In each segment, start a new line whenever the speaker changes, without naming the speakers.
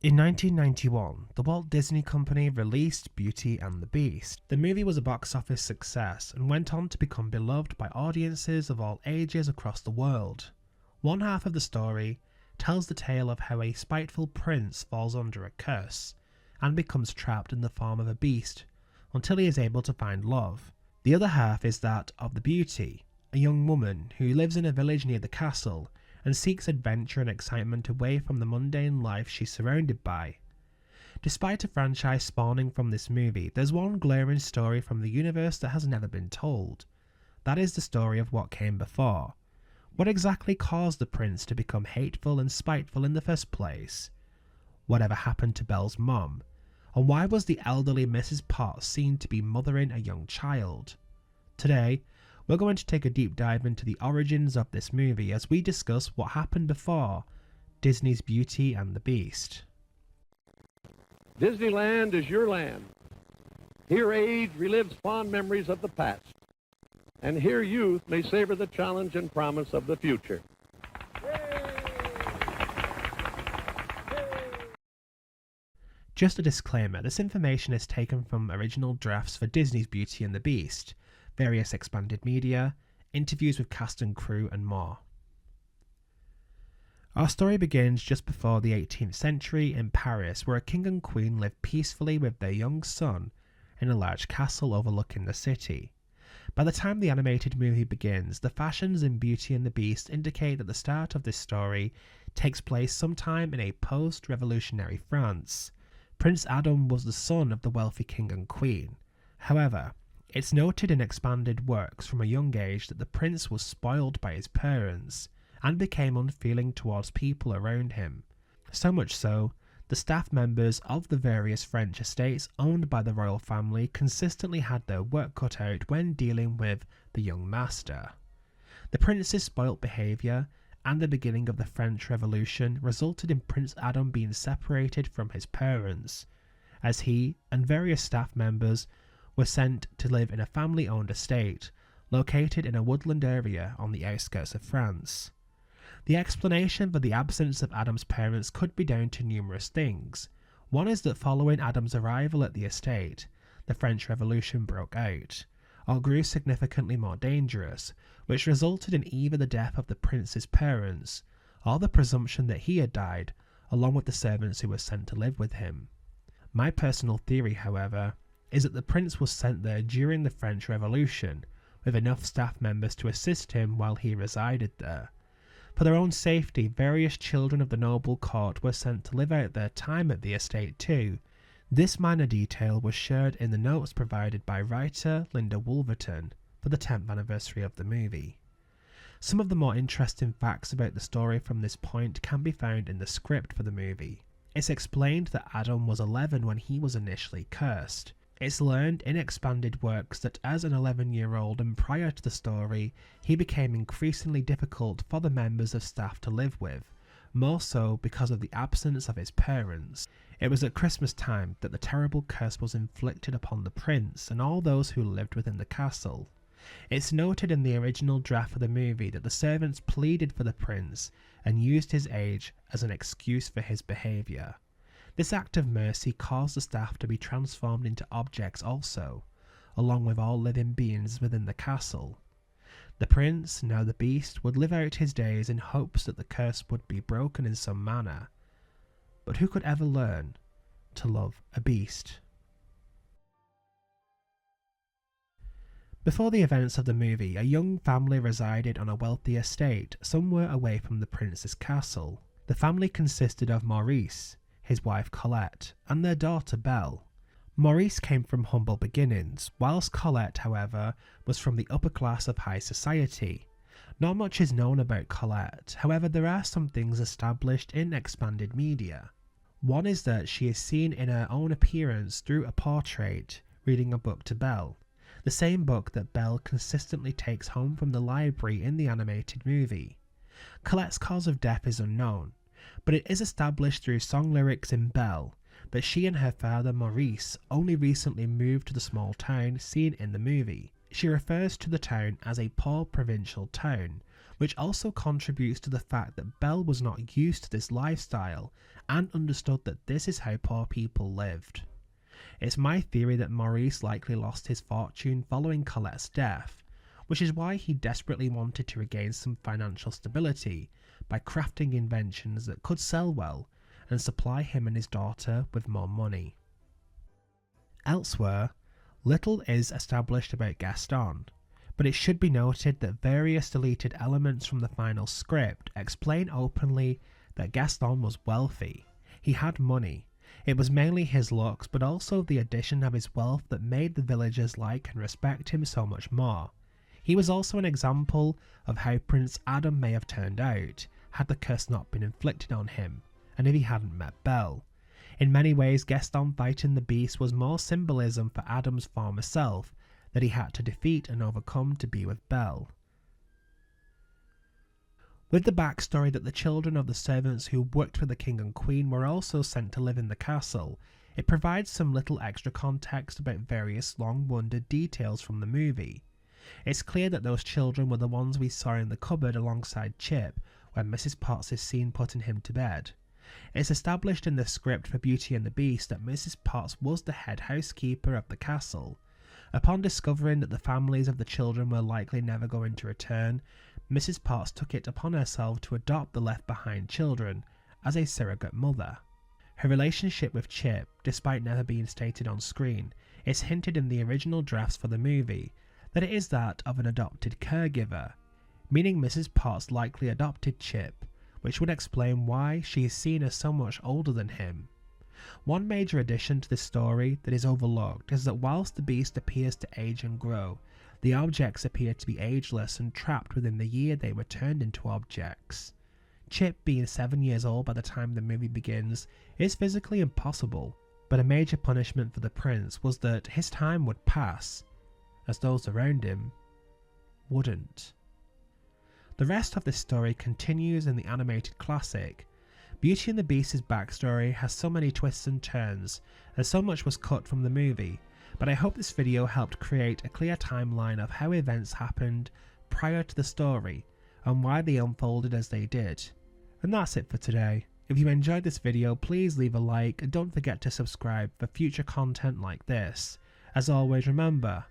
In 1991, the Walt Disney Company released Beauty and the Beast. The movie was a box office success and went on to become beloved by audiences of all ages across the world. One half of the story tells the tale of how a spiteful prince falls under a curse and becomes trapped in the form of a beast until he is able to find love. The other half is that of the Beauty, a young woman who lives in a village near the castle and seeks adventure and excitement away from the mundane life she's surrounded by. Despite a franchise spawning from this movie, there's one glaring story from the universe that has never been told. That is the story of what came before. What exactly caused the prince to become hateful and spiteful in the first place? Whatever happened to Belle's mom? And why was the elderly Mrs. Potts seen to be mothering a young child? Today, we're going to take a deep dive into the origins of this movie as we discuss what happened before Disney's Beauty and the Beast.
Disneyland is your land. Here age relives fond memories of the past, and here youth may savor the challenge and promise of the future.
Just a disclaimer, this information is taken from original drafts for Disney's Beauty and the Beast, various expanded media, interviews with cast and crew, and more. Our story begins just before the 18th century in Paris, where a king and queen live peacefully with their young son in a large castle overlooking the city. By the time the animated movie begins, the fashions in Beauty and the Beast indicate that the start of this story takes place sometime in a post-revolutionary France. Prince Adam was the son of the wealthy king and queen. However, it's noted in expanded works from a young age that the prince was spoiled by his parents and became unfeeling towards people around him. So much so, the staff members of the various French estates owned by the royal family consistently had their work cut out when dealing with the young master. The prince's spoilt behaviour and the beginning of the French Revolution resulted in Prince Adam being separated from his parents, as he and various staff members were sent to live in a family-owned estate located in a woodland area on the outskirts of France. The explanation for the absence of Adam's parents could be down to numerous things. One is that following Adam's arrival at the estate, the French Revolution broke out, or grew significantly more dangerous, which resulted in either the death of the prince's parents, or the presumption that he had died, along with the servants who were sent to live with him. My personal theory, however, is that the prince was sent there during the French Revolution, with enough staff members to assist him while he resided there. For their own safety, various children of the noble court were sent to live out their time at the estate too. This minor detail was shared in the notes provided by writer Linda Wolverton for the 10th anniversary of the movie. Some of the more interesting facts about the story from this point can be found in the script for the movie. It's explained that Adam was 11 when he was initially cursed. It's learned in expanded works that as an 11-year-old and prior to the story, he became increasingly difficult for the members of staff to live with, more so because of the absence of his parents. It was at Christmas time that the terrible curse was inflicted upon the prince and all those who lived within the castle. It's noted in the original draft of the movie that the servants pleaded for the prince and used his age as an excuse for his behaviour. This act of mercy caused the staff to be transformed into objects also, along with all living beings within the castle. The prince, now the beast, would live out his days in hopes that the curse would be broken in some manner. But who could ever learn to love a beast? Before the events of the movie, a young family resided on a wealthy estate somewhere away from the prince's castle. The family consisted of Maurice, his wife Colette, and their daughter Belle. Maurice came from humble beginnings, whilst Colette, however, was from the upper class of high society. Not much is known about Colette, however there are some things established in expanded media. One is that she is seen in her own appearance through a portrait, reading a book to Belle, the same book that Belle consistently takes home from the library in the animated movie. Colette's cause of death is unknown, but it is established through song lyrics in Belle that she and her father Maurice only recently moved to the small town seen in the movie. She refers to the town as a poor provincial town, which also contributes to the fact that Belle was not used to this lifestyle and understood that this is how poor people lived. It's my theory that Maurice likely lost his fortune following Colette's death, which is why he desperately wanted to regain some financial stability by crafting inventions that could sell well and supply him and his daughter with more money. Elsewhere, little is established about Gaston, but it should be noted that various deleted elements from the final script explain openly that Gaston was wealthy. He had money. It was mainly his looks, but also the addition of his wealth that made the villagers like and respect him so much more. He was also an example of how Prince Adam may have turned out had the curse not been inflicted on him, and if he hadn't met Belle. In many ways, Gaston fighting the Beast was more symbolism for Adam's former self that he had to defeat and overcome to be with Belle. With the backstory that the children of the servants who worked for the king and queen were also sent to live in the castle, it provides some little extra context about various long-wondered details from the movie. It's clear that those children were the ones we saw in the cupboard alongside Chip when Mrs. Potts is seen putting him to bed. It's established in the script for Beauty and the Beast that Mrs. Potts was the head housekeeper of the castle. Upon discovering that the families of the children were likely never going to return, Mrs. Potts took it upon herself to adopt the left-behind children as a surrogate mother. Her relationship with Chip, despite never being stated on screen, is hinted in the original drafts for the movie that it is that of an adopted caregiver, meaning Mrs. Potts likely adopted Chip, which would explain why she is seen as so much older than him. One major addition to this story that is overlooked is that whilst the Beast appears to age and grow, the objects appear to be ageless and trapped within the year they were turned into objects. Chip being 7 years old by the time the movie begins is physically impossible, but a major punishment for the prince was that his time would pass, as those around him wouldn't. The rest of this story continues in the animated classic. Beauty and the Beast's backstory has so many twists and turns, and so much was cut from the movie, but I hope this video helped create a clear timeline of how events happened prior to the story, and why they unfolded as they did. And that's it for today. If you enjoyed this video, please leave a like and don't forget to subscribe for future content like this. As always, remember,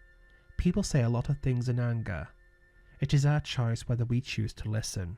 people say a lot of things in anger. It is our choice whether we choose to listen.